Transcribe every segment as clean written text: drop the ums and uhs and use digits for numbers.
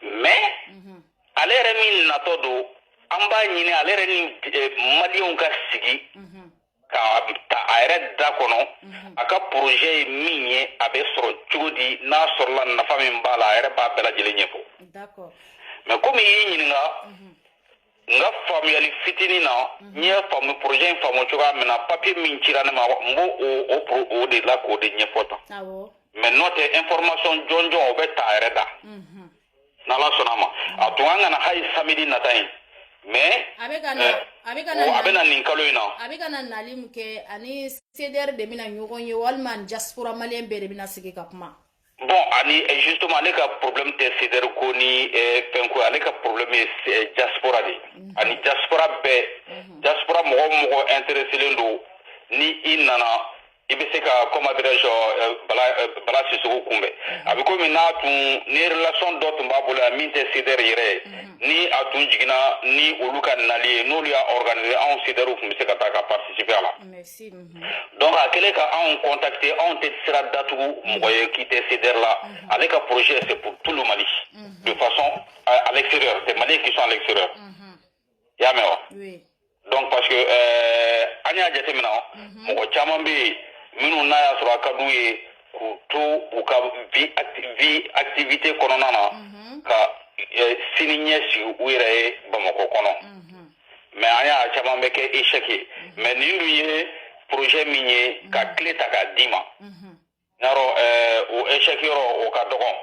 mais ale yɛrɛ min natɔ don an b'a ɲini ale yɛrɛ ni maliyɛnw ka sigi ka ta a yɛrɛ da kɔnɔ a ka projet ye min ye a bɛ sɔrɔ cogo di n'a sɔrɔla nafa min b'a la a yɛrɛ b'a bɛɛ lajɛlen ɲɛfɔ mais komi i y'i ɲininka n ka faamuyali fitinin na n ye projet in faamu cogoya min na papier min cira ne ma n b'o o de la k'o de ɲɛfɔ tan mais n'o tɛ information jɔnjɔn o bɛ ta a yɛrɛ da n'ala sɔnna a ma a tun an kana hali samedi nata in mais a bɛ na nin kalo in na a bɛ ka na nali min kɛ ani CDR de bɛna ɲɔgɔn ye walima diaspora malien bɛɛ de bɛna sigi ka kuma bon ani justement ale ka problème tɛ CDR ko ni fɛn ko ale ka problème ye diaspora de ani diaspora bɛɛ diaspora mɔgɔ o mɔgɔ intéressé don ni i nana i bɛ se ka comment dirais-je Bala Sisoko kunbɛn a bɛ komi n'a tun ni relation dɔ tun b'a bolo yan min tɛ CDR yɛrɛ ye ni a tun jiginna ni olu ka nali ye n'olu y'a organiser anw CDR tun bɛ se ka taa ka participer a la donc a kɛlen ka anw contacter anw tɛ sira datugu mɔgɔ ye k'i tɛ CDR la ale ka projet c'est pour tout le Mali de façon à l'extérieur c'est Maliens qui sont à l'extérieur i y'a mɛn wa donc parce que an y'a jateminɛ mɔgɔ caman bɛ yen minnu n'a y'a sɔrɔ a ka d'u ye k'u to u ka vie activité kɔnɔna na ka sini ɲɛsigi u yɛrɛ ye Bamakɔ kɔnɔ mais an y'a caman bɛ kɛ échec ye mais nin dun ye projet min ye ka clé ta k'a d'i ma yarɔ o échec yɔrɔ o ka dɔgɔ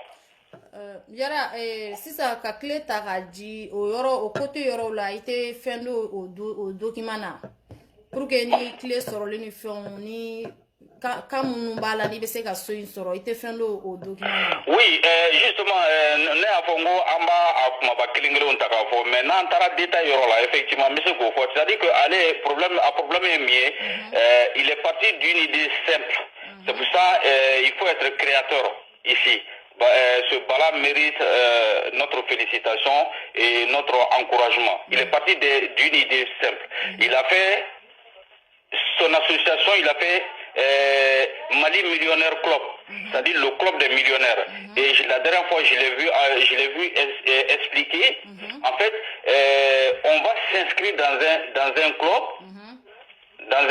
yara sisan ka clé ta k'a di o yɔrɔ o côté yɔrɔ la i tɛ fɛn do o document na pour que ni clé sɔrɔli ni fɛnw ni ka minnu b'a la n'i bɛ se ka so in sɔrɔ i tɛ fɛn do o document na oui justement ne y'a fɔ n ko an b'a a kumaba kelen kelenw ta k'a fɔ mais n'an taara détail yɔrɔ la effectivement n bɛ se k'o fɔ c'est à dire que ale problème ye min ye il est parti d'une idée simple c'est pour ça il faut être créateur ici ce Bala mérite notre félicitation et notre encouragement. Il est parti d'une idée simple. Il a fait son association, il a fait Mali Millionnaire Club, c'est-à-dire le club des millionnaires. Et la dernière fois, je l'ai vu expliquer. En fait, on va s'inscrire dans un club, dans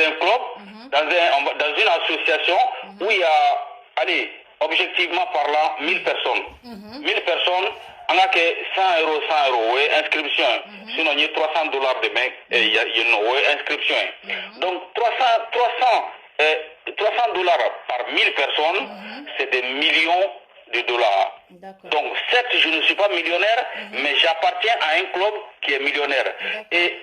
une association où il y a, allez, objectivement parlant, 1000 personnes. 1000 personnes, on a que 100 euros, oui, inscription. Sinon, il y a $300 de mec, il y a inscription. Donc, $300 par 1000 personnes, c'est des millions de dollars. Donc, certes, je ne suis pas millionnaire, mais j'appartiens à un club qui est millionnaire. Et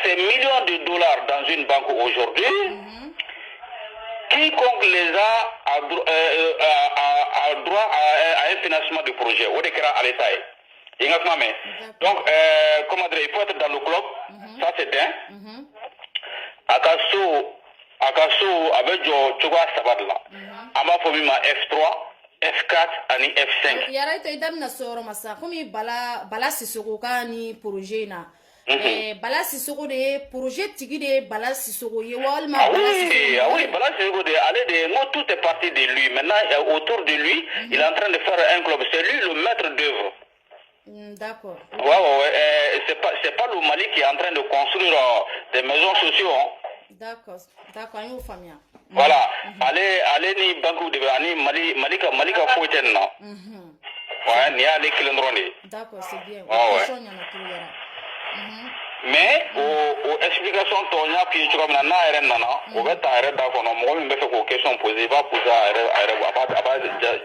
ces millions de dollars dans une banque aujourd'hui, quiconque les a droit à un financement de projet. On est à l'État. Donc, comment dire, il faut être dans le club, ça c'est bien. Akaso, avec Joa Sabadla. Ama Fomima F3, F4 et F5. Yara ito idamna soro masa. Kumi bala Sisoko ka ni projet na. Bala Sisoko de projet tigi de Bala Sisoko ye walma. Ah oui, Bala Sisoko de aller de moi tout est parti de lui. Maintenant autour de lui, il est en train de faire un club. C'est lui le maître d'œuvre. D'accord. Ouais, c'est pas le Mali qui est en train de construire des maisons sociaux. D'accord, une famille. Voilà, allez ni banque de ani Malika Foten na. Ouais, ni allez kilendroni. D'accord, c'est bien. Mais aux explications tonya puis tu comme na eren nana, o beta eren da kono mo mi be fe ko question poser va poser eren aba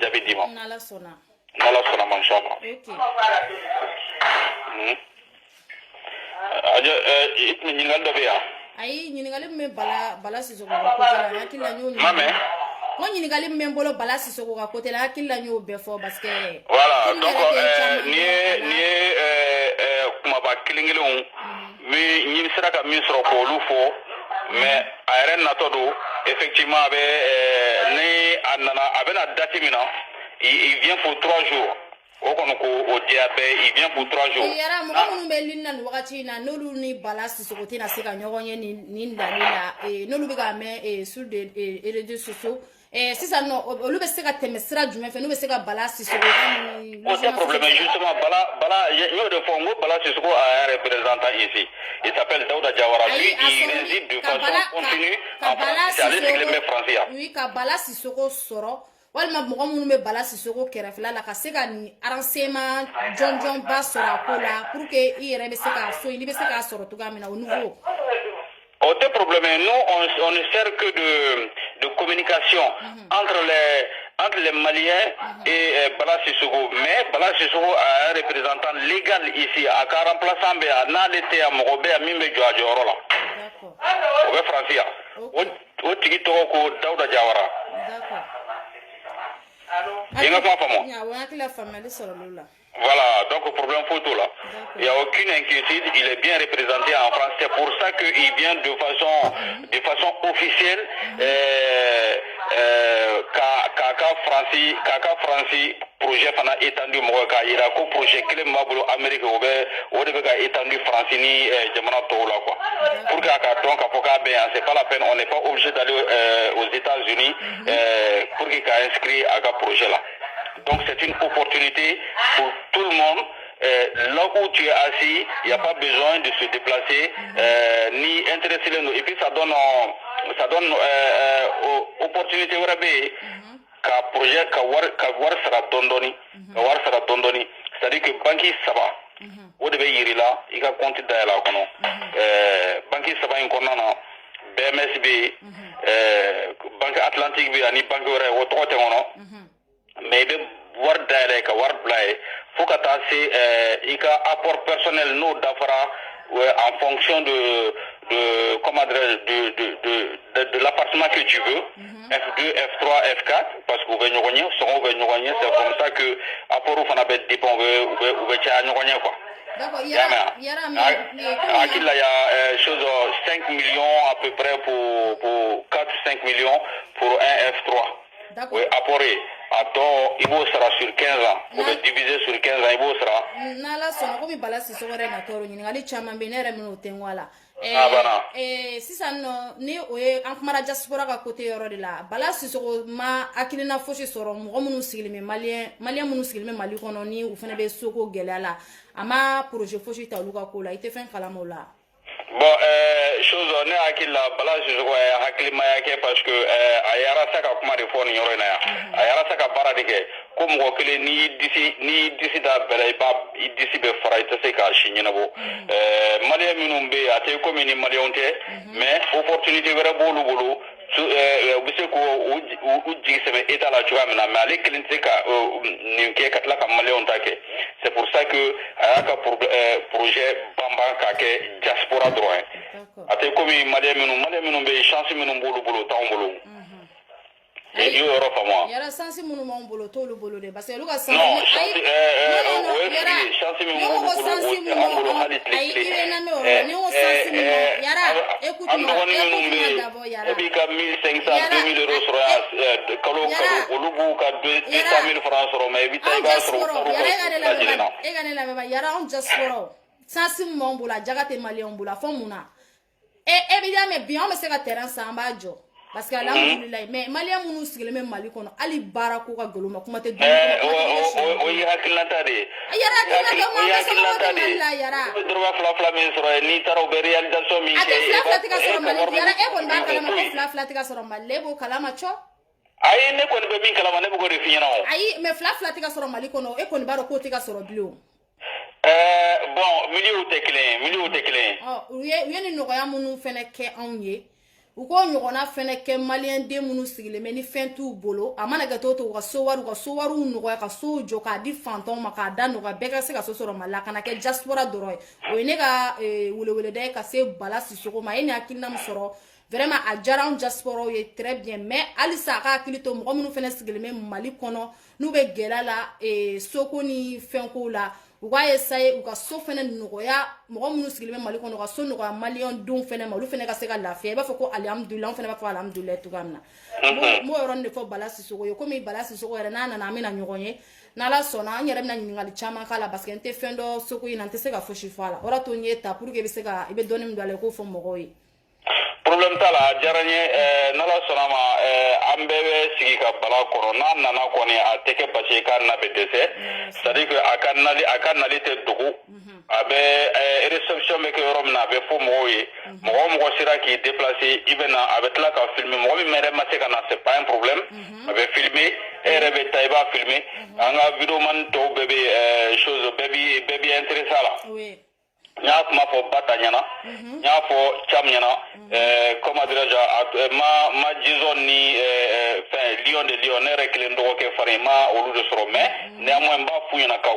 jabe dima. Nala sona machallah. OK. Aja it ni ngal do biya. Ayi ɲininkali min bɛ Bala Sisoko ka côté la hakili la n y'o ɲininka. N ko ɲininkali min bɛ n bolo Bala Sisoko ka côté la hakili la n y'o bɛɛ fɔ parce que. Voilà donc ni ye kumaba kelen kelenw min sera ka min sɔrɔ k'olu fɔ mais a yɛrɛ natɔ don effectivement a bɛ ni a nana a bɛna date min na il vient pour 3 jours. O kɔni ko o diya bɛɛ il vient pour 3 jours. Yara mɔgɔ minnu bɛ lini na nin wagati in na n'olu ni Bala Sisoko tɛna se ka ɲɔgɔn ye nin nali la n'olu bɛ ka mɛn sur des réseaux sociaux sisan no olu be se ka tɛmɛ sira jumɛn fɛ n'u be se ka Bala Sisoko aucun problème. Justement, il de Fongo, Bala Sisoko a un représentant ici. Il s'appelle Daouda Diawara. Lui, il réside de façon continue en France. C'est allé sur les mêmes Français. Oui, ka Bala Sisoko sɔrɔ walima mɔgɔ minnu bɛ Bala Sisoko kɛrɛfɛla la ka se ka ni renseignement jɔnjɔn ba sɔrɔ a ko la pour que i yɛrɛ bɛ se k'a so i bɛ se k'a sɔrɔ cogoya min na au niveau. Aucun problème. Nous, on ne sert que de communication entre les Maliens et Bala Sisoko. Mais Bala Sisoko a un représentant légal ici. À 40 remplaçant, à Nalete, à Morobe, à Mimbe Djoadjoro. D'accord. Au Francia. Au Tigi Toko, Daouda Diawara. D'accord. Voilà, donc problème photo là. Il n'y a aucune inquiétude, il est bien représenté en France. C'est pour ça qu'il vient de façon officielle. Kaka Franci projet fana étendu mo ka ira ko projet clé mabulu Amérique o de ka étendu France ni jamana to la quoi. Pour que donc avocat ben c'est pas la peine, on n'est pas obligé d'aller aux États-Unis pour qu'il inscrit à ce projet là. Donc c'est une opportunité pour tout le monde. Là où tu es assis, il n'y a pas besoin de se déplacer ni intéresser les nous. Et puis ça donne opportunité ka projet ka war sara dondoni c'est-à-dire que banki saba o de be yirila i ka compte da la kono banki saba in kono na BMS bi banque Atlantique bi ani banque wara o to te ngono mais be war da ka war blay faut ka ta c'est i ka apport personnel no dafara en fonction de comment de l'appartement que tu veux, F2, F3, F4, parce que c'est comme ça que apport on a dépend quoi. D'accord, il y a chose 5 millions à peu près pour 4-5 millions pour un F3. D'accord. Oui, apporté. Attends, il sera sur 15 ans. On va diviser sur 15 ans, il sera. Nala sono comme Bala Sisoko na toro nyini ngali chama benere mino tengwala. Sisan no ni oye ankumara diaspora ka côté yoro de la Bala Sisoko ma akilina foshi soro mo munu sigilime malien munu sigilime mali kono ni u fene be soko gelala ama projet foshi ta luka ko la ite fen kala mola. Bon, chose on est à la Bala Sisoko a hakili parce que ayara saka kuma de foni yoro na ya ayara saka bara de ke ko mo kele ni disi da bela ba disi be fara ite se ka shinyana bo malien minum be ate ko mini malien te mais opportunité vera bolu bise ko uji sebe eta la chua mena mais ale kelinte ka ninke katla ka malien take. C'est pour ça que ayaka projet bamba ka ke diaspora droit ate ko mi malien minum be chance minum bolu tambolo. Et euro pour moi. Yara sansi munu mon bolo to lu bolo de parce que luka sansi non chance minum bolo ay irena me oro ni o sansi munu yara écoute-moi d'abord yara et puis ka 1500 2000 euros sur kalo olubu ka 200000 francs sur mais vite ga sur yara la yara on just for sansi mon bolo jagate malien bolo fomuna et évidemment bien on me se ka terrain samba jo. Parce que alhamdulillah mais malien munu sigile même mali kono ali bara ko ka goloma kuma te o hakilata de yara droit fla mais sur ni taro be réalisation mi fla soro mali yara e kon ba kala ma fla tika soro mali bo kala ma cho ay ne kon be min kala ma ne bo ko refinyana o ay mais fla tika soro mali kono e kon ba ko tika soro blio bon milieu teklen oh yeni no ya munu fene ke onye uko nyogona fene ke malien de munu sigile meni fentu bolo amana gato to ka sowaru nugo ya ka sojo ka di fantom maka danu ka beka se ka sosoro malaka na ke diaspora doroy o ne ka wele de ka se Bala Sisoko ma eni akilna msoro vraiment a jara on diaspora est très bien mais alisa ka akilito mo munu fene sigile men mali kono nu be gelala soko ni fenko la uga essayer uga so fene nugoya mo munu sigilime mali kono ga so nugoya malion dum fene malu fene ga se ga lafiya ba fako alhamdulillah fene ba fako alhamdulillah to gamna mo ron de fo Bala Sisoko yo komi Bala Sisoko era na amina nyogonye na la sona nyere na nyingali chama kala parce que nte fendo soko ina nte se ga fo shifala ora to nyeta pour que be se ga ibe donim dale ko fo mogoyi problème t'a la diyara n ye n'ala sɔnna ma an bɛɛ bɛ sigi ka bala kɔnɔ n'a nana kɔni a tɛ kɛ basi ye k'a na bɛ dɛsɛ c'est à dire que a ka nali tɛ dogo a bɛ réception bɛ kɛ yɔrɔ min na a bɛ fɔ mɔgɔw ye mɔgɔ o mɔgɔ sera k'i déplacer i bɛ na a bɛ tila ka filmer mɔgɔ min yɛrɛ ma se ka na c'est pas un problème a bɛ filmer e yɛrɛ bɛ taa i b'a filmer an ka vidéoman tɔw bɛɛ bɛ chose bɛɛ b'i intéressé a la. N y'a kuma fɔ Bata ɲɛna n y'a fɔ Cham ɲɛna comment dirais-je ma Jizon ni Lion de Lion ne yɛrɛ kelen dɔgɔkɛ fari ma olu de sɔrɔ mais néanmoins n b'a f'u ɲɛna ka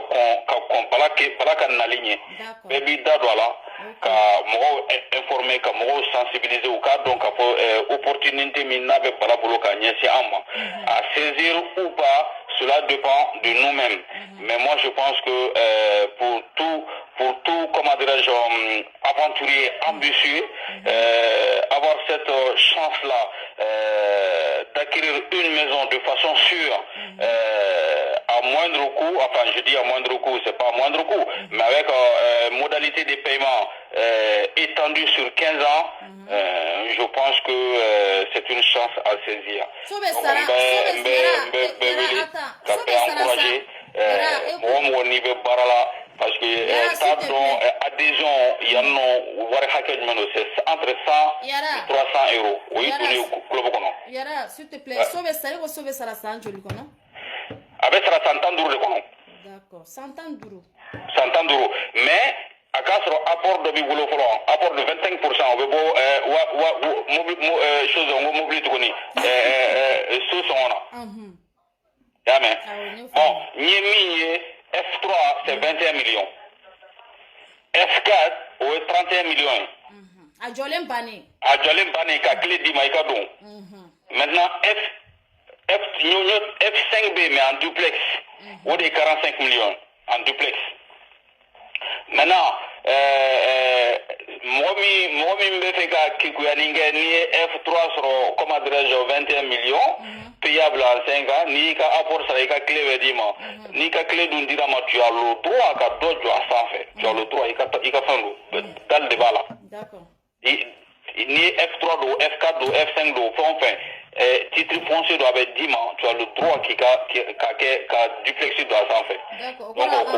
kɔn bala ka nali ɲɛ bɛɛ b'i da don a la ka mɔgɔw informer ka mɔgɔw sensibiliser u k'a dɔn k'a fɔ opportunité min n'a bɛ bala bolo ka ɲɛsin an ma à saisir ou pas cela dépend de nous-mêmes mais moi je pense que pour tout, comment dirais-je, aventurier, ambitieux, avoir cette chance-là d'acquérir une maison de façon sûre, à moindre coût, enfin je dis à moindre coût, c'est pas à moindre coût, mais avec modalité de paiement étendue sur 15 ans, je pense que c'est une chance à saisir. Parce que t'a dɔn adhésion yan nɔ wari hakɛ jumɛn don c'est entre 100 et 300 euros o ye donni kulobo kɔnɔ. Yara s'il te plaît so bɛ sara ko so bɛ sara san joli kɔnɔ. A bɛ sara san 15 de kɔnɔ. D'accord san 15. san 15 mais a k'a sɔrɔ apport dɔ b'i bolo fɔlɔ apport de 25% o bɛ bɔ chose n ko mobili tuguni so sɔngɔ na. Y'a mɛn bon n ye min ye. F3, c'est 21 millions. F4, c'est 31 millions. A jɔlen bannen. A jɔlen bannen ka clé d'i ma i ka don. Maintenant, F5 B, mais en duplex. O de 45 millions en duplex. Maintenant, mɔgɔ min bɛ fɛ ka kekuyanin kɛ n'i ye F3 sɔrɔ comment dirais-je 21 millions payable en 5 ans n'i ka apport sara i ka clé bɛ d'i ma n'i ka clé dun dira ma tu as le droit ka dɔ jɔ a sanfɛ tu as le droit i ka fɛn don dali de b'a la n'i ye F3 don F4 don F5 don fɛn o fɛn titre foncier dɔ a bɛ d'i ma tu as le droit ka duplex don a sanfɛ donc o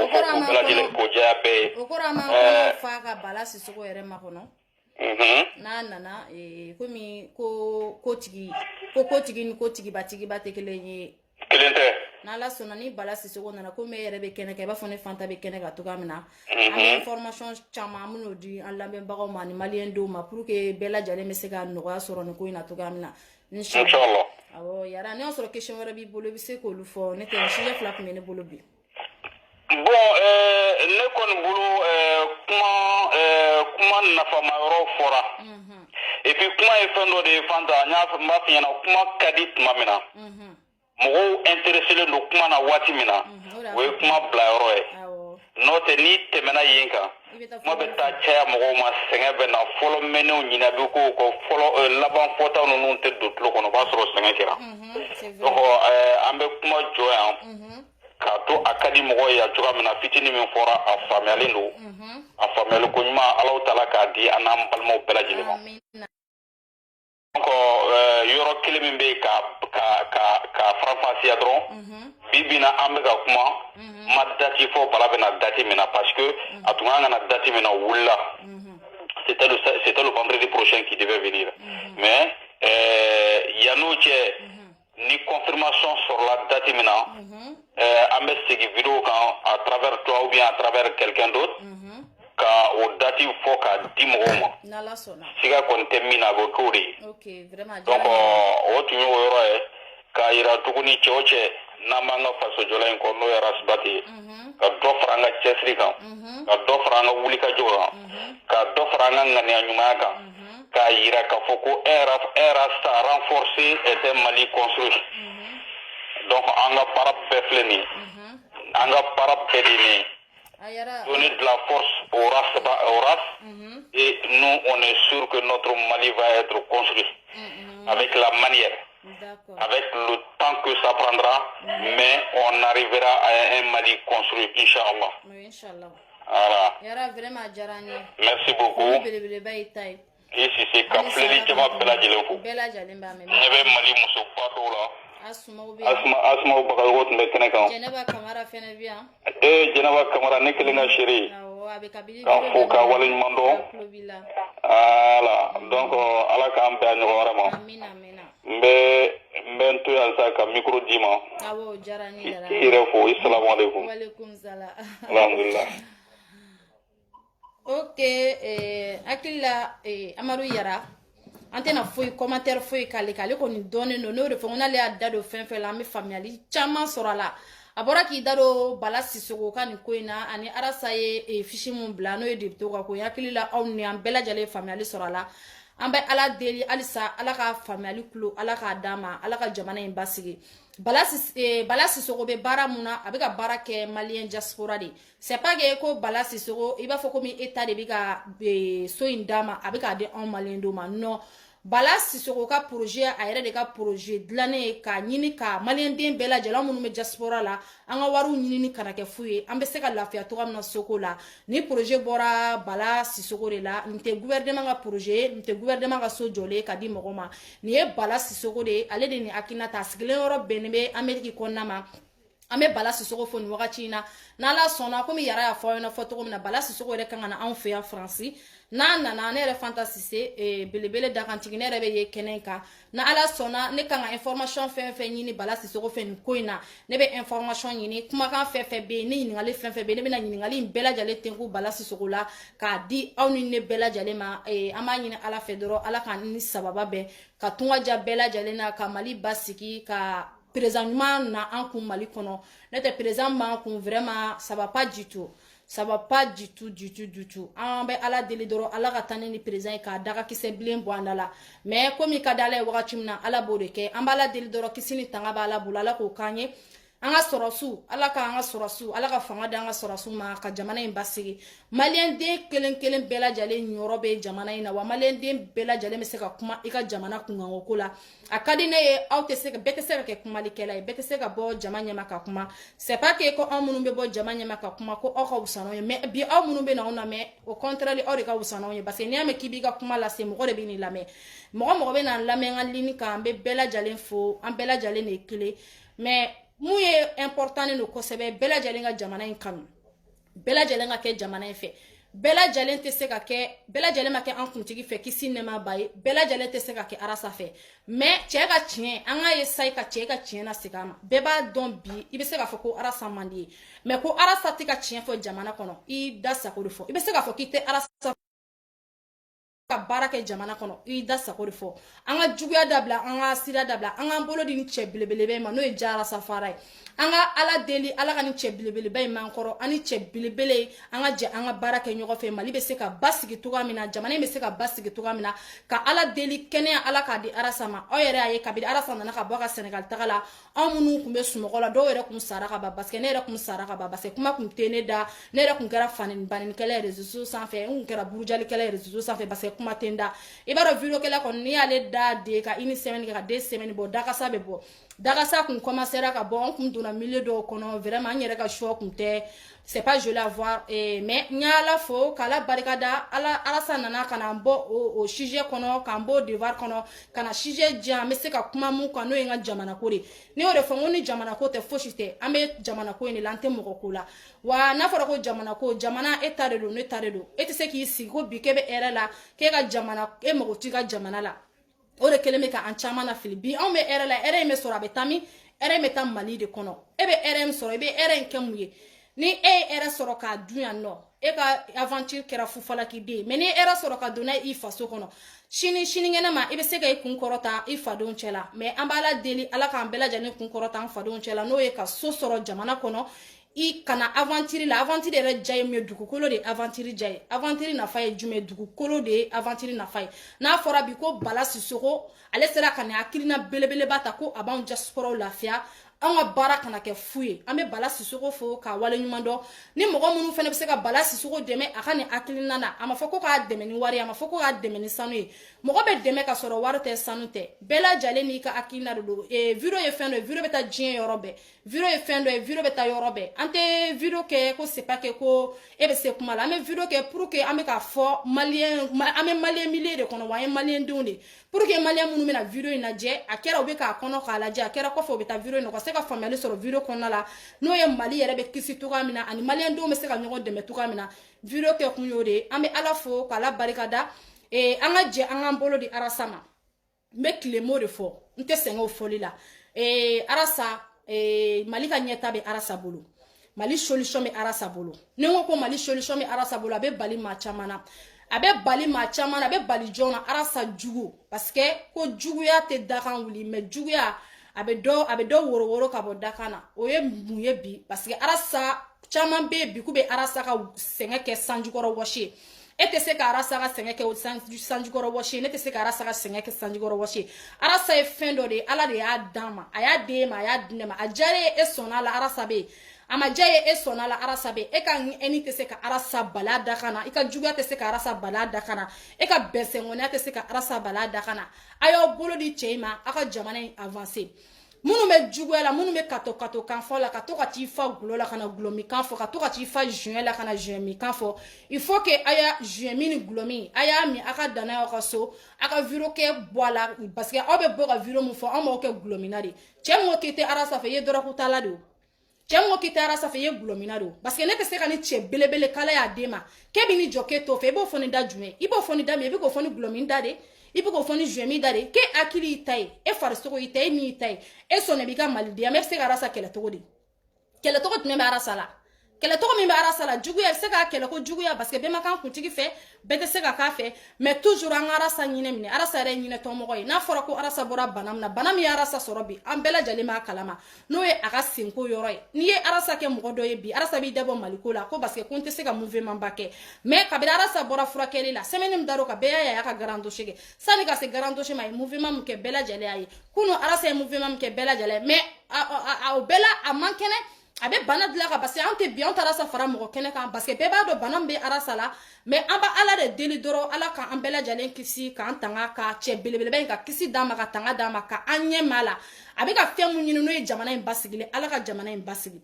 fɔ k'o bɛɛ lajɛlen k'o diya bɛɛ ye. O kɔrɔ an ma kɔnɔ fa ka bala Sisoko yɛrɛ ma kɔnɔ. N'a nana komi kotigi ni kotigiba tɛ kelen ye. Kelen tɛ. N'ala sɔnna ni bala Sisoko nana komi e yɛrɛ bɛ kɛnɛ kɛ i b'a fɔ ne Fanta bɛ kɛnɛ kan cogoya min na. An bɛ information caman an bɛn'o di an lamɛnbagaw ma ani maliyɛn denw ma pour que bɛɛ lajɛlen bɛ se ka nɔgɔya sɔrɔ nin ko in na cogoya min na. Inchallah. Awɔ Yara ne y'a sɔrɔ question wɛrɛ b'i bolo i bɛ se k'olu fɔ ne tɛ sujet fila tun bɛ ne bolo bi. Bon, ne kɔni bolo kuma nafama yɔrɔ fɔra et puis kuma ye fɛn dɔ de ye Fanta n b'a f'i ɲɛna kuma ka di tuma min na mɔgɔw intéressé don kuma na waati min na o ye kuma bila yɔrɔ ye n'o tɛ n'i tɛmɛna yen kan kuma bɛ taa caya mɔgɔw ma sɛgɛn bɛ na fɔlɔ mɛnɛw ɲinɛ a bɛ ko fɔlɔ laban fɔtaw ninnu tɛ don tulo kɔnɔ o b'a sɔrɔ sɛgɛn kɛra donc an bɛ kuma jɔ yan k'a to a ka di mɔgɔw ye cogoya min na fitinin min fɔra a faamuyalen don a faamuyali ko ɲuman Alahu Taala k'a di an n'an balimaw bɛɛ lajɛlen ma donc yɔrɔ kelen min bɛ yen ka faranfasiya dɔrɔn bi bi in na an bɛ ka kuma ma dati fɔ bala bɛna dati min na parce que a tun kan ka na dati min na o wulila c'était le vendredi prochain qui devait venir mais yan'o cɛ ni confirmation sɔrɔla dati min na an bɛ segin vidéo kan à travers toi ou bien à travers quelqu'un d'autre ka o dati fɔ k'a di mɔgɔw ma siga kɔni tɛ min na a bɛ k'o de ye donc o tun ye o yɔrɔ ye k'a yira tuguni cɛ o cɛ n'an b'an ka faso jɔla in kɔ n'o ye rasibati ye ka dɔ fara an ka cɛsiri kan ka dɔ fara an ka wulikajɔ kan ka dɔ fara an ka ŋaniya ɲumanya kan k'a yira k'a fɔ ko un rasta renforcé était Mali construit donc an ka baara bɛɛ filɛ nin ye an ka baara bɛɛ de ye nin ye donner de la force au RAS et nous on est sûr que notre Mali va être construit avec la manière avec le temps que ça prendra mais on arrivera à un Mali construit Inch'Allah. Oui, Inch'Allah. Voilà. Yara vraiment diyara n ye. Merci beaucoup. Belebeleba y'i ta ye. Isi se ka filɛli jama bɛɛ lajɛlen fo. bɛɛ lajɛlen b'a mɛn. Ne bɛ Mali musoba dɔw la. Asumaw bɛ yan. Asuma Bagayogo tun bɛ kɛnɛ kan. Jɛnɛba Kamara fɛnɛ bɛ yan. Jɛnɛba Kamara ne kelen ka chérie. Awɔ a bɛ kabini. K'a fo k'a waleɲuman dɔn. Voilà donc Ala k'an bɛn a ɲɔgɔn wɛrɛ ma. Amina amina. N bɛ n to yan sa ka micro d'i ma. Awɔ o diyara n ye. I yɛrɛ fo salamu aleykum. Walekum salam. Alhamdulillah. Ok hakili la Amadu Yara an tɛna foyi commentaire foyi k'ale k'ale kɔni dɔnnen don n'o de fɔ ko n'ale y'a da don fɛn fɛn la an bɛ faamuyali caman sɔrɔ a la a bɔra k'i da don Bala Sisoko ka nin ko in na ani Arasa ye fiche mun bila n'o ye député ka ko ye hakili la aw ni an bɛɛ lajɛlen faamuyali sɔrɔ a la an bɛ Ala deli halisa Ala ka faamuyali kulo Ala k'a d'a ma Ala ka jamana in basigi Bala Sisoko bɛ baara mun na a bɛ ka baara kɛ malien diaspora de c'est pas que ko Bala Sisoko i b'a fɔ komi État de bɛ ka so in d'a ma a bɛ k'a di anw malien dɔw ma non Bala Sisoko ka projet a yɛrɛ de ka projet dilannen ye k'a ɲini ka malien den bɛɛ lajɛlen minnu bɛ diaspora la an ka wariw ɲinini kana kɛ fu ye an bɛ se ka lafiya cogoya min na soko la ni projet bɔra Bala Sisoko de la nin tɛ gouvernement ka projet nin tɛ gouvernement ka so jɔlen ka di mɔgɔ ma nin ye Bala Sisoko de ye ale de nin hakilina ta a sigilen yɔrɔ bɛnnen bɛ Amérique kɔnɔna ma an bɛ Bala Sisoko fo nin wagati in na n'Ala sɔnna komi Yara y'a fɔ aw ɲɛna fɔ cogo min na Bala Sisoko yɛrɛ kan ka na anw fɛ yan Faransi n'a nana ne yɛrɛ Fanta Sise belebele dakantigi ne yɛrɛ bɛ ye kɛnɛ in kan na Ala sɔnna ne kan ka information fɛn fɛn ɲini Bala Sisoko fɛ nin ko in na ne bɛ information ɲini kumakan fɛn fɛn bɛ yen ne ɲininkali fɛn fɛn bɛ yen ne bɛna ɲininkali in bɛɛ lajɛlen tɛnku Bala Sisoko la k'a di aw ni ne bɛɛ lajɛlen ma an b'a ɲini Ala fɛ dɔrɔn Ala k'an ni sababa bɛn ka tunga diya bɛɛ lajɛlen na ka Mali basigi ka président ɲuman na an kun Mali kɔnɔ ne tɛ président m'an kun vraiment ça va pas du tout ça va pas du tout an bɛ Ala deli dɔrɔn Ala ka taa ni président ye k'a daga kisɛ bilen bɔ an da la mais komi ka di Ala ye wagati min na Ala b'o de kɛ an b'a Ala deli dɔrɔn kisi ni tanga b'a Ala bolo Ala k'o k'an ye an ka sɔrɔsiw Ala k'an ka sɔrɔsiw Ala ka fanga di an ka sɔrɔsiw ma ka jamana in basigi malien den kelen kelen bɛɛ lajɛlen ɲɔrɔ bɛ jamana in na wa malien den bɛɛ lajɛlen bɛ se ka kuma i ka jamana kunkanko ko la a ka di ne ye aw tɛ se ka bɛɛ tɛ se ka kɛ kumalikɛla ye bɛɛ tɛ se ka bɔ jama ɲɛma ka kuma c'est pas que ko anw minnu bɛ bɔ jama ɲɛma ka kuma ko aw ka wusa n'anw ye mais bi aw minnu bɛ na anw lamɛn au contraire aw de ka wusa n'anw ye parce que n'i y'a mɛn k'i b'i ka kuma lase mɔgɔ de bɛ n'i lamɛn mɔgɔ bɛ na n lamɛn an ka ligne kan an bɛ bɛɛ lajɛlen fo an bɛɛ lajɛlen de ye kelen mais mun ye important ne no kosɛbɛ bɛɛ lajɛlen ka jamana in kanu bɛɛ lajɛlen ka kɛ jamana in fɛ bɛɛ lajɛlen tɛ se ka kɛ bɛɛ lajɛlen ma kɛ an kuntigi fɛ kisi nɛma ba ye bɛɛ lajɛlen tɛ se ka kɛ Arasa fɛ mais cɛ ka tiɲɛ an ka essayer ka cɛ ka tiɲɛ na segin a ma bɛɛ b'a dɔn bi i bɛ se k'a fɔ ko Arasa man di ye mais ko Arasa tɛ ka tiɲɛ fɔ jamana kɔnɔ i da sago de fɔ i bɛ se k'a fɔ k'i tɛ Arasa ka baara kɛ jamana kɔnɔ i da sago de fɔ an ka juguya dabila an ka sira dabila an k'an bolo di ni cɛ belebeleba in ma n'o ye Jara Safara ye an ka Ala deli Ala ka ni cɛ belebeleba in m'an kɔrɔ an ni cɛ belebele an ka jɛ an ka baara kɛ ɲɔgɔn fɛ Mali bɛ se ka basigi cogoya min na jamana in bɛ se ka basigi cogoya min na ka Ala deli kɛnɛya Ala k'a di Arasa ma aw yɛrɛ y'a ye kabini Arasa nana ka bɔ a ka Sénégal taga la anw minnu tun bɛ sunɔgɔ la dɔw yɛrɛ tun sara ka ban parce que ne yɛrɛ tun sara ka ban parce que kuma tun tɛ ne da ne yɛrɛ tun kɛra banikɛla ye réseaux sanfɛ n tun kɛra burujalikɛla ye réseaux sanfɛ parce que kuma tɛ n da i b'a dɔn vidéo kɛla kɔni n'i y'ale da de ka une semaine kɛ ka 2 semaines bɔ dakasa bɛ bɔ dakasa kun commencera ka bɔ an kun donna milieu dɔw kɔnɔ vraiment an yɛrɛ ka choix kun tɛ c'est pas joli à voir mais n y'a Ala fo k'Ala barikada Arasa nana ka na bɔ o sujet kɔnɔ k'an bɔ devoir kɔnɔ ka na sujet diyan an bɛ se ka kuma mun kan n'o ye n ka jamana ko de ne y'o de fɔ n ko ni jamana ko tɛ fosi tɛ an bɛ jamana ko in de la an tɛ mɔgɔ ko la wa n'a fɔra ko jamana e ta de don ne ta de don e tɛ se k'i sigi ko bi k'e bɛ hɛrɛ la k'e ka jamana e mago t'i ka jamana la o de kɛlen bɛ ka an caman na fili bi anw bɛ hɛrɛ la hɛrɛ in bɛ sɔrɔ a bɛ taa min hɛrɛ in bɛ taa Mali de kɔnɔ e bɛ hɛrɛ in sɔrɔ i bɛ hɛrɛ in kɛ mun ye ni e ye hɛrɛ sɔrɔ k'a dun yan nɔ e ka aventure kɛra fufalaki den ye mais ni ye hɛrɛ sɔrɔ ka donna i faso kɔnɔ sinikɛnɛ ma i bɛ se ka i kun kɔrɔta i fadenw cɛ la mais an b'a Ala deli Ala k'an bɛɛ lajɛlen kun kɔrɔta an fadenw cɛ la n'o ye ka so sɔrɔ jamana kɔnɔ i kana aventure la aventure yɛrɛ ja ye min ye dugukolo de ye aventure ja ye aventure nafa ye jumɛn dugukolo de ye aventure nafa ye n'a fɔra bi ko Bala Sisoko ale sera ka nin hakilina belebeleba ta ko a b'anw diasporaw lafiya an ka baara kana kɛ fu ye an bɛ Bala Sisoko fo ka wale ɲuman dɔn ni mɔgɔ minnu fana bɛ se ka Bala Sisoko dɛmɛ a ka nin hakilina na a ma fɔ ko k'a dɛmɛ ni wari a ma fɔ ko k'a dɛmɛ ni sanu ye mɔgɔ bɛ dɛmɛ ka sɔrɔ wari tɛ sanu tɛ bɛɛ lajɛlen n'i ka hakilina de don video ye fɛn dɔ ye video bɛ taa diɲɛ yɔrɔ bɛɛ video ye fɛn dɔ ye video bɛ taa yɔrɔ bɛɛ an tɛ video kɛ ko c'est pas que ko e bɛ se kuma la an bɛ video kɛ pour que an bɛ ka fɔ maliyɛn an bɛ maliyɛn milieu de kɔnɔ wa an ye maliyɛn denw de pour que maliyɛn minnu bɛna video in lajɛ a kɛra u bɛ k'a kɔnɔ k'a lajɛ a kɛra kɔfɛ u bɛ taa video in na u ka se ka faamuyali sɔrɔ video kɔnɔna la n'o ye Mali yɛrɛ bɛ kisi cogoya min na ani maliyɛn denw bɛ se ka ɲɔgɔn dɛmɛ cogoya min na video kɛ kun y'o de ye an bɛ Ala fo k'Ala barikada an ka jɛ an k'an bolo di Arasa ma n bɛ tilemo de fɔ n tɛ sɛgɛn o fɔli la Arasa Mali ka ɲɛta bɛ Arasa bolo Mali solution bɛ Arasa bolo ni n ko ko Mali solution bɛ Arasa bolo a bɛ bali maa caman na a bɛ bali maa caman na a bɛ bali jɔn na Arasa jugu parce que ko juguya tɛ dakan wuli mais juguya a bɛ dɔ woro ka bɔ dakan na o ye mun ye bi parce que Arasa caman bɛ yen bi k'u bɛ Arasa ka sɛgɛn kɛ sanjikɔrɔ wɔsi ye e tɛ se ka Arasa ka sɛgɛn kɛ sanjikɔrɔ wɔsi ye ne tɛ se ka Arasa ka sɛgɛn kɛ sanjikɔrɔ wɔsi ye Arasa ye fɛn dɔ de ye Ala de y'a d'an ma a y'a d'e ma a y'a di ne ma a diyara e sɔnna la Arasa bɛ yen a ma diya ye e sɔnna la Arasa bɛ yen e ka ŋɛni tɛ se ka Arasa bala dakan na i ka juguya tɛ se ka Arasa bala dakan na e ka bɛnsɛngɔniya tɛ se ka Arasa bala dakan na a y'aw bolo di cɛ in ma a ka jamana in avancer minnu bɛ juguya la minnu bɛ kato kan fɔ la ka to ka t'i fa gulo la ka na gulomi kan fɔ ka to ka t'i fa juin la ka na juin mi kan fɔ il faut que a y'a juin mi ni gulomi a y'a min a ka danaya aw ka so a ka video kɛ bɔ a la parce que aw bɛ bɔ ka video mun fɔ anw b'aw kɛ gulomina de cɛ mun ko k'i tɛ Arasa fɛ i ye dɔrɔku tala de o cɛ mun ko k'i tɛ Arasa fɛ i ye gulomina de o parce que ne tɛ se ka ni cɛ belebele kala y'a den ma k'e bɛ ni jɔ k'e t'o fɛ i b'o fɔ ni da jumɛn i b'o fɔ ni da min i bɛ k'o fɔ ni gulomi da de i bɛ k'o fɔ ni juin da de k'e hakili y'i ta ye e farisogo y'i ta ye e min y'i ta ye e sɔnna b'i ka malidenya mais e bɛ se ka Arasa kɛlɛ cogo di kɛlɛ cogo jumɛn bɛ Arasa la kɛlɛ cogo min bɛ Arasa la juguya i bɛ se k'a kɛlɛ ko juguya parce que bɛɛ ma kan kuntigi fɛ bɛɛ tɛ se ka k'a fɛ mais toujours an ka Arasa ɲinɛ minɛ Arasa yɛrɛ ye ɲinɛtɔmɔgɔ ye n'a fɔra ko Arasa bɔra bana min na bana min ye Arasa sɔrɔ bi an bɛɛ lajɛlen b'a kalama n'o ye a ka senko yɔrɔ ye n'i ye Arasa kɛ mɔgɔ dɔ ye bi Arasa b'i dabɔ Maliko la ko parce que ko n tɛ se ka mouvement ba kɛ mais kabini Arasa bɔra furakɛli la semaine min dar'o kan bɛɛ y'a ye a ka grand dossier kɛ sani ka se grand dossier ma a ye mouvement min kɛ bɛɛ lajɛlen y'a ye kunun Arasa ye mouvement min kɛ bɛɛ lajɛlen mais o bɛɛ la a man kɛnɛ a bɛ bana dilan kan parce que an tɛ bi an taara Arasa fara mɔgɔ kɛnɛ kan parce que bɛɛ b'a dɔn bana min bɛ Arasa la mais an bɛ Ala de deli dɔrɔn Ala k'an bɛɛ lajɛlen kisi k'an tanga ka cɛ belebeleba in ka kisi d'an ma ka tanga d'an ma ka an ɲɛ ma la a bɛ ka fɛn mun ɲini n'o ye jamana in basigi Ala ka jamana in basigi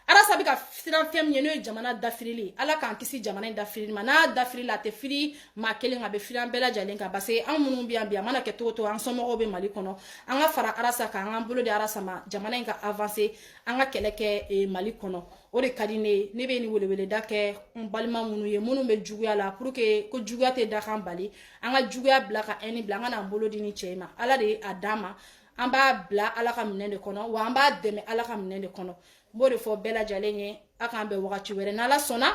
Arasa bɛ ka siran fɛn min ye n'o ye jamana dafirili Ala k'an kisi jamana in dafirili ma n'a dafirili a tɛ firi maa kelen a bɛ firi an bɛɛ lajɛlen kan parce que an minnu bɛ yan bi a mana kɛ cogo o cogo an somɔgɔw bɛ Mali kɔnɔ an ka fara Arasa kan an k'an bolo di Arasa ma jamana in ka avancer an ka kɛlɛ kɛ Mali kɔnɔ o de ka di ne ye ne bɛ nin weleweleda kɛ n balima minnu ye minnu bɛ juguya la pour que ko juguya tɛ dakan bali an ka juguya bila ka haine bila an ka n'an bolo di ni cɛ in ma Ala de ye a d'an ma an b'a bila Ala ka minɛ de kɔnɔ wa an b'a dɛmɛ Ala ka minɛ de kɔnɔ n b'o de fɔ bɛɛ lajɛlen ye a k'an bɛn wagati wɛrɛ n'Ala sɔnna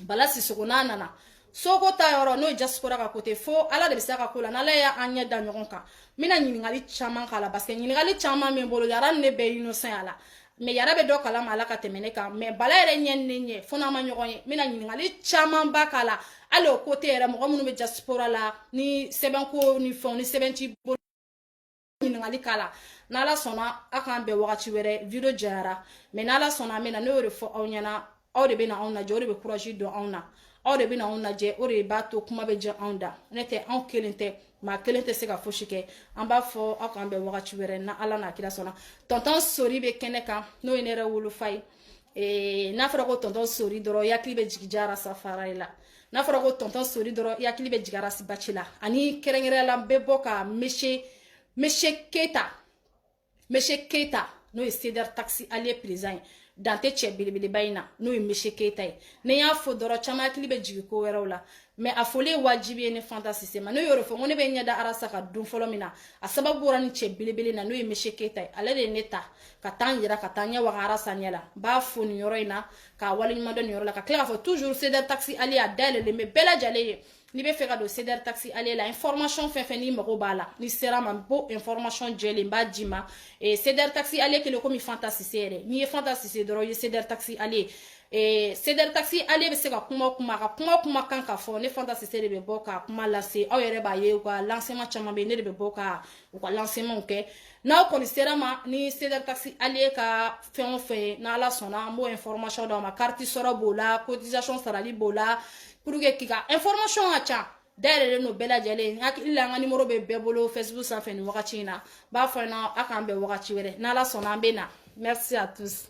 Bala Sisoko n'a nana Soko ta yɔrɔ n'o ye diaspora ka côté fo Ala de bɛ se a ka ko la n'Ala y'an ɲɛ da ɲɔgɔn kan n bɛna ɲininkali caman k'a la parce que ɲininkali caman bɛ n bolo yara ni ne bɛɛ innocent a la mais yara bɛ dɔ kalama Ala ka tɛmɛ ne kan mais Bala yɛrɛ ɲɛ ni ne ɲɛ fo n'an ma ɲɔgɔn ye n bɛna ɲininkali caman ba k'a la hali o côté yɛrɛ mɔgɔ minnu bɛ diaspora la ni sɛbɛnko ni fɛnw ni sɛbɛn t'i bolo ɲininkali k'a la n'Ala sɔnna a k'an bɛn wagati wɛrɛ video jayara mais n'Ala sɔnna an bɛna ne y'o de fɔ aw ɲɛna aw de bɛna anw lajɛ o de bɛ courage don anw na aw de bɛna anw lajɛ o de b'a to kuma bɛ diya anw da ne tɛ anw kelen tɛ maa kelen tɛ se ka fosi kɛ an b'a fɔ aw k'an bɛn wagati wɛrɛ na Ala n'a kira sɔnna tonton Sori bɛ kɛnɛ kan n'o ye ne yɛrɛ wolofa ye n'a fɔra ko tonton Sori dɔrɔn i hakili bɛ jigin diya Arasa fara la n'a fɔra ko tonton Sori dɔrɔn i hakili bɛ jigin Arasi Baci la ani kɛrɛnkɛrɛnnenya la n bɛ bɔ ka Monsieur Keita n'o ye CDR taxi allié président ye Dante cɛ belebeleba in na n'o ye Monsieur Keita ye ne y'a fɔ dɔrɔn caman hakili bɛ jigin ko wɛrɛw la mais a fɔli ye wajibi ye ne Fanta Sise ma ne y'o de fɔ ko ne bɛ ɲɛ da Arasa ka don fɔlɔ min na a sababu bɔra ni cɛ belebele na n'o ye Monsieur Keita ye ale de ye ne ta ka taa n yira ka taa ɲɛ waga Arasa ɲɛ la n b'a fɔ nin yɔrɔ in na k'a waleɲuman dɔn nin yɔrɔ la ka tila k'a fɔ toujours CDR taxi allié a dayɛlɛlen bɛ bɛɛ lajɛlen ye n'i bɛ fɛ ka don CDR taxi allié la information fɛn fɛn n'i mago b'a la ni sera ma n b'o information jɛlen n b'a d'i ma CDR taxi allié kelen komi Fanta Sise yɛrɛ n'i ye Fanta Sise dɔrɔn i ye CDR taxi allié CDR taxi ale bɛ se ka kuma kan ka fɔ ne Fanta Sise de bɛ bɔ ka kuma lase aw yɛrɛ b'a ye u ka lancement caman bɛ ne de bɛ bɔ ka u ka lancement kɛ n'aw kɔni sera ma ni CDR taxi ale ka fɛn o fɛn n'Ala sɔnna an b'o information d'aw ma carte sɔrɔ b'o la cotisation sarali b'o la pour que k'i ka information ka ca dayɛlɛlen no bɛɛ lajɛlen hakili la an ka numéro bɛ bɛɛ bolo Facebook sanfɛ nin wagati in na b'a fɔ na a k'an bɛn wagati wɛrɛ n'Ala sɔnna an bɛ na merci à tous.